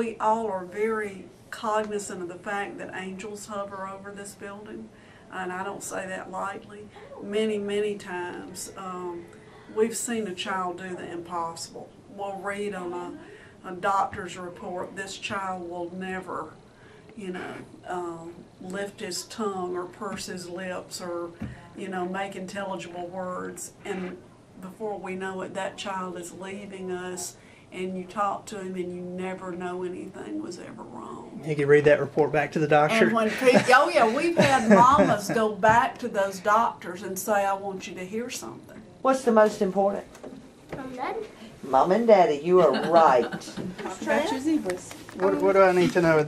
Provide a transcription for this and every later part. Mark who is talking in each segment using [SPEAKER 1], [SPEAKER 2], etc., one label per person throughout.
[SPEAKER 1] we all are very cognizant of the fact that angels hover over this building, and I don't say that lightly. Many, many times we've seen a child do the impossible. We'll read on a doctor's report, this child will never, you know, lift his tongue or purse his lips or, you know, make intelligible words, and before we know it, that child is leaving us, and you talk to him and you never know anything was ever wrong.
[SPEAKER 2] You can read that report back to the doctor.
[SPEAKER 1] And when people, oh yeah, we've had mamas go back to those doctors and say, I want you to hear something.
[SPEAKER 3] What's the most important?
[SPEAKER 4] Mom and Dad.
[SPEAKER 3] Mom and Daddy, you are right.
[SPEAKER 1] Talk about your zebras.
[SPEAKER 2] What do I need to know?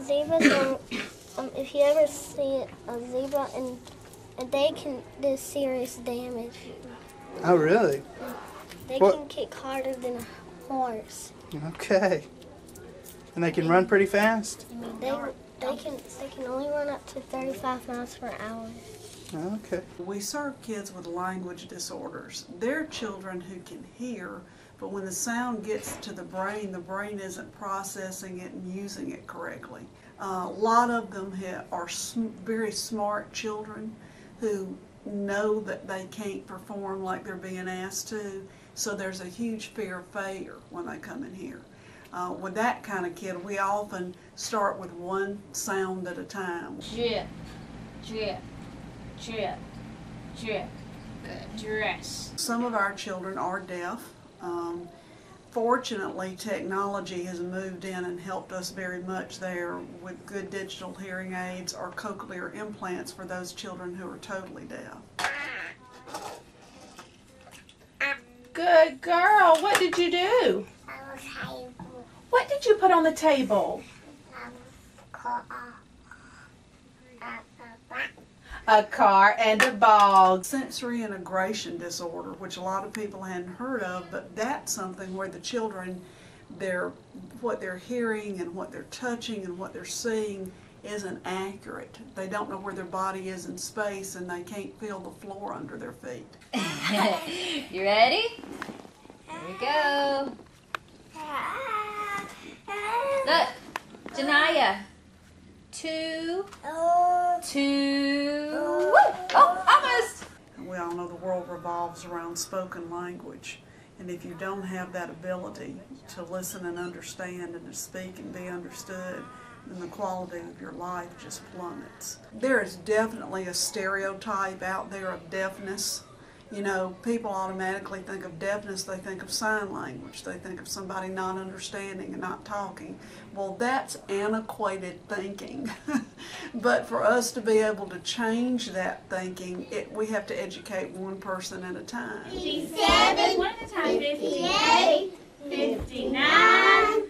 [SPEAKER 4] Zebras don't, if you ever see a zebra, and they can do serious damage.
[SPEAKER 2] Oh, really?
[SPEAKER 4] They can kick harder than a horse.
[SPEAKER 2] Okay. And they can run pretty fast?
[SPEAKER 4] They can only run up to 35 miles per hour.
[SPEAKER 2] Okay.
[SPEAKER 1] We serve kids with language disorders. They're children who can hear, but when the sound gets to the brain isn't processing it and using it correctly. A lot of them are very smart children who know that they can't perform like they're being asked to, so there's a huge fear of failure when they come in here. With that kind of kid, we often start with one sound at a time.
[SPEAKER 5] Drip, drip, drip, drip. Good. Dress.
[SPEAKER 1] Some of our children are deaf. Fortunately, technology has moved in and helped us very much there with good digital hearing aids or cochlear implants for those children who are totally deaf.
[SPEAKER 6] Good girl. What did you do? What did you put on the table? A car and a ball.
[SPEAKER 1] Sensory integration disorder, which a lot of people hadn't heard of, but that's something where the children, what they're hearing and what they're touching and what they're seeing isn't accurate. They don't know where their body is in space, and they can't feel the floor under their feet.
[SPEAKER 5] You ready? Here we go. Look, Janaya. 2, 2. Woo! Oh, almost.
[SPEAKER 1] We all know the world revolves around spoken language, and if you don't have that ability to listen and understand and to speak and be understood, then the quality of your life just plummets. There is definitely a stereotype out there of deafness. You know, people automatically think of deafness, they think of sign language, they think of somebody not understanding and not talking. Well, that's antiquated thinking. But for us to be able to change that thinking, we have to educate one person at a time.
[SPEAKER 7] 57, one at a time, 58, 59,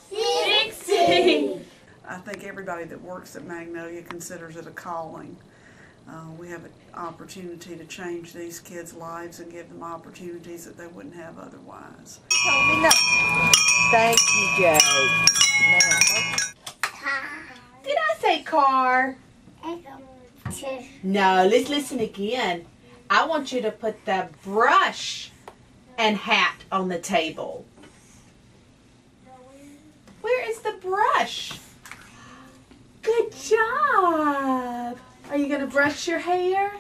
[SPEAKER 7] 60.
[SPEAKER 1] I think everybody that works at Magnolia considers it a calling. We have an opportunity to change these kids' lives and give them opportunities that they wouldn't have otherwise.
[SPEAKER 3] Tell me no. Thank you, Joe.
[SPEAKER 6] Did I say car? No, let's listen again. I want you to put the brush and hat on the table. Where is the brush? Good job. Are you going to brush your hair?